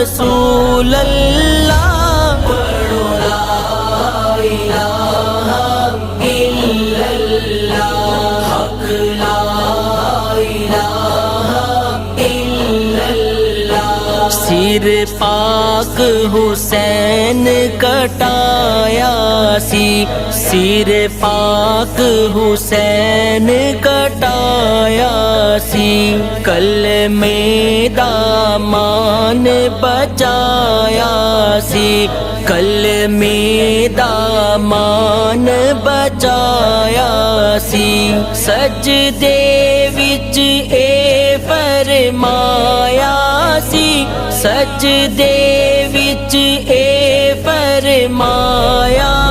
رسول اللہ سر پاک حسین کٹایا سی، سر پاک حسین کٹایا سی، کلمے دامان بچایا سی، کلمے دامان بچایا سی، سجدے وچ اے فرمایا سی، سجدے وچ اے فرمایا